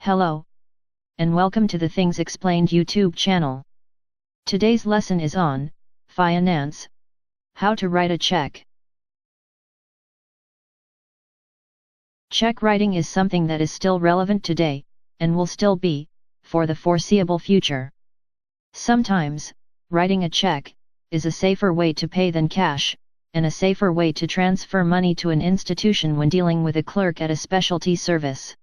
Hello, and welcome to the Things Explained YouTube channel. Today's lesson is on finance, how to write a check. Check writing is something that is still relevant today, and will still be, for the foreseeable future. Sometimes, writing a check is a safer way to pay than cash, and a safer way to transfer money to an institution when dealing with a clerk at a specialty service.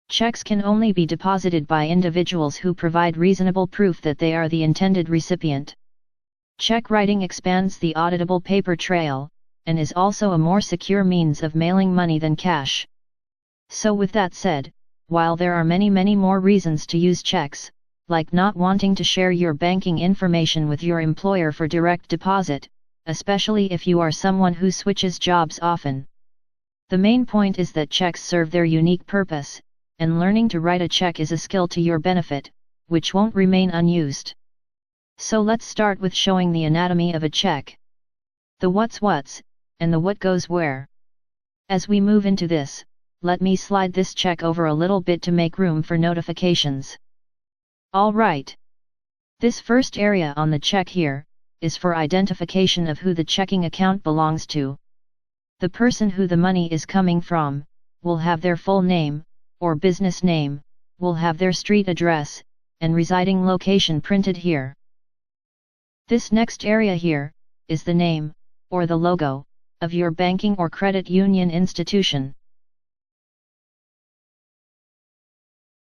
Checks can only be deposited by individuals who provide reasonable proof that they are the intended recipient. Check writing expands the auditable paper trail, and is also a more secure means of mailing money than cash. So with that said, while there are many more reasons to use checks, like not wanting to share your banking information with your employer for direct deposit, especially if you are someone who switches jobs often. The main point is that checks serve their unique purpose, and learning to write a check is a skill to your benefit, which won't remain unused. So let's start with showing the anatomy of a check. The what's, and the what goes where. As we move into this, let me slide this check over a little bit to make room for notifications. Alright. This first area on the check here, is for identification of who the checking account belongs to. The person who the money is coming from, will have their full name, or business name, will have their street address, and residing location printed here. This next area here, is the name, or the logo, of your banking or credit union institution.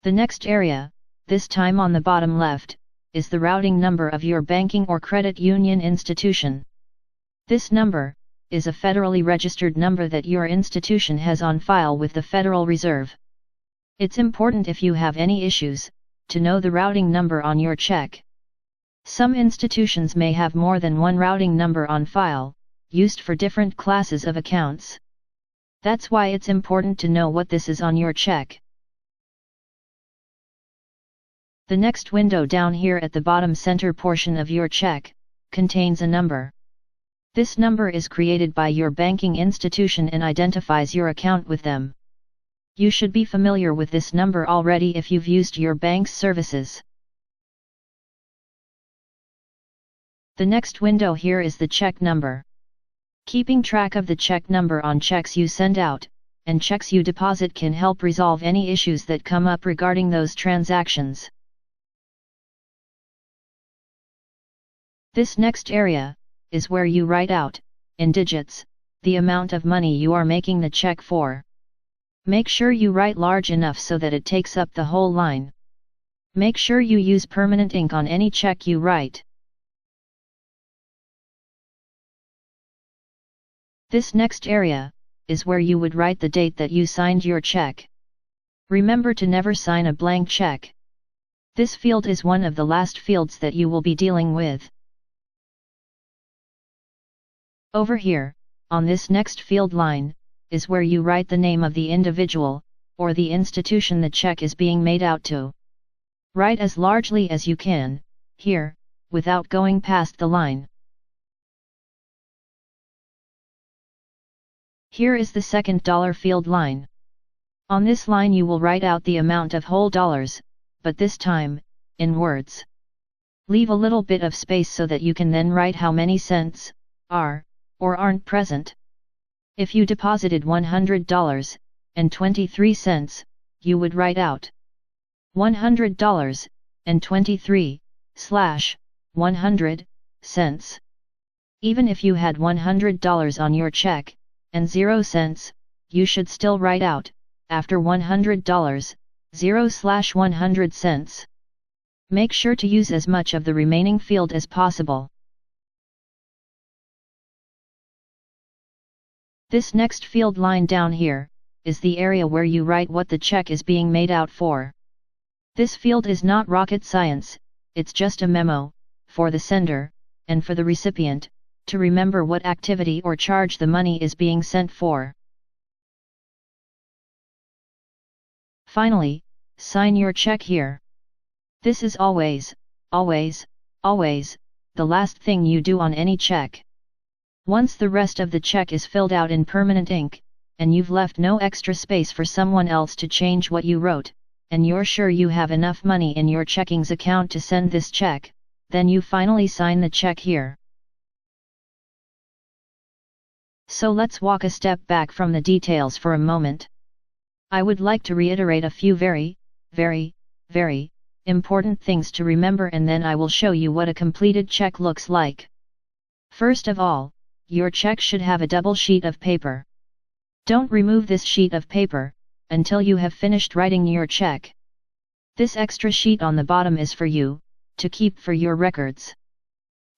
The next area, this time on the bottom left, is the routing number of your banking or credit union institution. This number, is a federally registered number that your institution has on file with the Federal Reserve. It's important if you have any issues, to know the routing number on your check. Some institutions may have more than one routing number on file, used for different classes of accounts. That's why it's important to know what this is on your check. The next window down here at the bottom center portion of your check, contains a number. This number is created by your banking institution and identifies your account with them. You should be familiar with this number already if you've used your bank's services. The next window here is the check number. Keeping track of the check number on checks you send out, and checks you deposit can help resolve any issues that come up regarding those transactions. This next area, is where you write out, in digits, the amount of money you are making the check for. Make sure you write large enough so that it takes up the whole line. Make sure you use permanent ink on any check you write. This next area, is where you would write the date that you signed your check. Remember to never sign a blank check. This field is one of the last fields that you will be dealing with. Over here, on this next field line, is where you write the name of the individual, or the institution the check is being made out to. Write as largely as you can, here, without going past the line. Here is the second dollar field line. On this line you will write out the amount of whole dollars, but this time, in words. Leave a little bit of space so that you can then write how many cents, are, or aren't present. If you deposited $100.23, you would write out $100.23/100 Even if you had $100 on your check, and 0 cents, you should still write out, after $100, 0/100 cents. Make sure to use as much of the remaining field as possible. This next field line down here, is the area where you write what the check is being made out for. This field is not rocket science, it's just a memo, for the sender, and for the recipient, to remember what activity or charge the money is being sent for. Finally, sign your check here. This is always, the last thing you do on any check. Once the rest of the check is filled out in permanent ink, and you've left no extra space for someone else to change what you wrote, and you're sure you have enough money in your checkings account to send this check, then you finally sign the check here. So let's walk a step back from the details for a moment. I would like to reiterate a few very important things to remember, and then I will show you what a completed check looks like. First of all, your check should have a double sheet of paper. Don't remove this sheet of paper until you have finished writing your check. This extra sheet on the bottom is for you to keep for your records.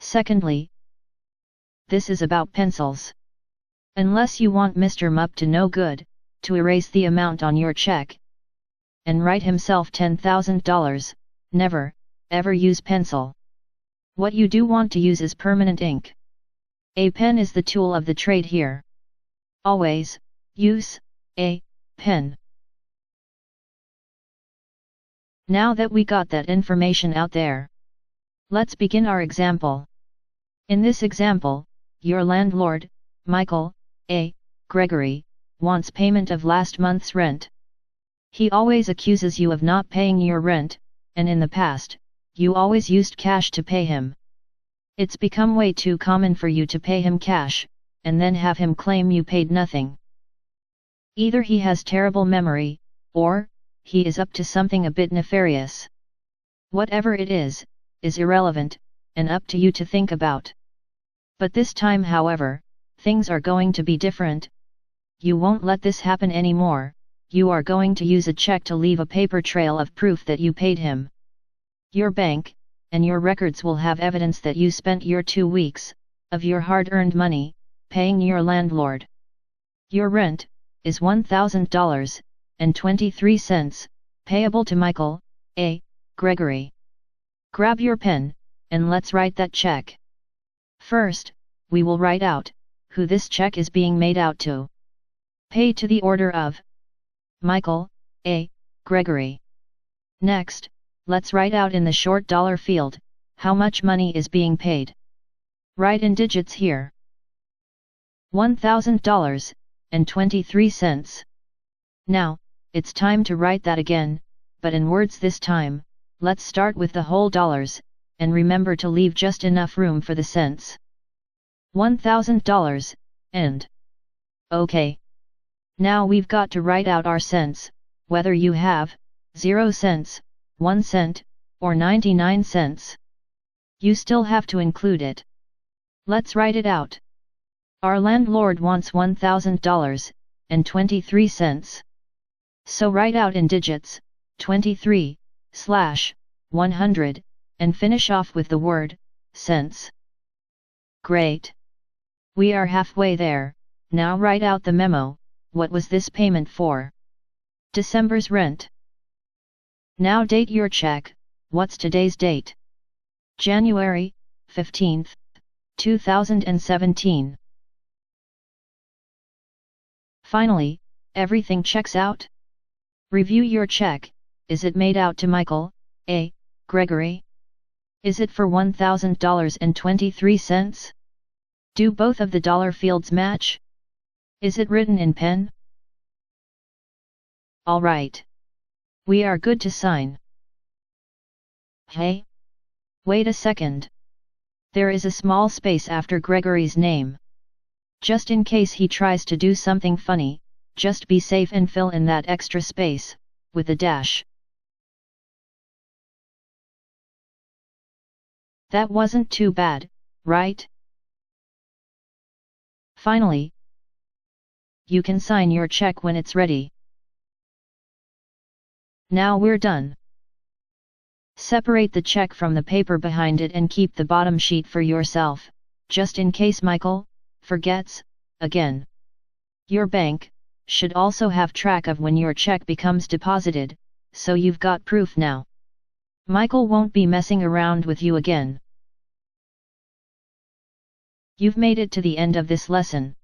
Secondly, this is about pencils. Unless you want Mr. Mupp to no good, to erase the amount on your check and write himself $10,000, never, ever use pencil. What you do want to use is permanent ink. A pen is the tool of the trade here. Always use a pen. Now that we got that information out there, let's begin our example. In this example, your landlord, Michael A. Gregory, wants payment of last month's rent. He always accuses you of not paying your rent, and in the past, you always used cash to pay him. It's become way too common for you to pay him cash, and then have him claim you paid nothing. Either he has terrible memory, or he is up to something a bit nefarious. Whatever it is irrelevant, and up to you to think about. But this time, however, things are going to be different. You won't let this happen anymore. You are going to use a check to leave a paper trail of proof that you paid him. Your bank and your records will have evidence that you spent your 2 weeks of your hard-earned money paying your landlord. Your rent is $1,000.23, payable to Michael A. Gregory. Grab your pen, and let's write that check. First, we will write out who this check is being made out to. Pay to the order of Michael A. Gregory. Next, let's write out in the short dollar field how much money is being paid. Write in digits here. $1,000.23. Now, it's time to write that again, but in words this time. Let's start with the whole dollars, and remember to leave just enough room for the cents. $1,000, and OK. Now we've got to write out our cents, whether you have 0 cents, 1 cent, or 99 cents. You still have to include it. Let's write it out. Our landlord wants $1,000.23. So write out in digits, 23/100, and finish off with the word cents. Great. We are halfway there. Now write out the memo. What was this payment for? December's rent. Now date your check. What's today's date? January 15th, 2017. Finally, everything checks out? Review your check. Is it made out to Michael A. Gregory? Is it for $1,000.23? Do both of the dollar fields match? Is it written in pen? All right. We are good to sign. Hey? Wait a second. There is a small space after Gregory's name. Just in case he tries to do something funny, just be safe and fill in that extra space with a dash. That wasn't too bad, right? Finally, you can sign your check when it's ready. Now we're done. Separate the check from the paper behind it and keep the bottom sheet for yourself, just in case Michael forgets again. Your bank should also have track of when your check becomes deposited, so you've got proof now. Michael won't be messing around with you again. You've made it to the end of this lesson.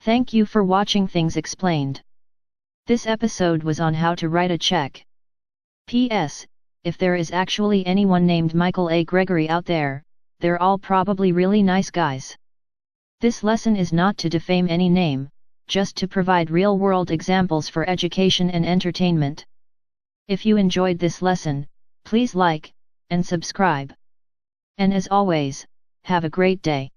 Thank you for watching Things Explained. This episode was on how to write a check. P.S. If there is actually anyone named Michael A. Gregory out there, they're all probably really nice guys. This lesson is not to defame any name, just to provide real-world examples for education and entertainment. If you enjoyed this lesson, please like and subscribe. And as always, have a great day.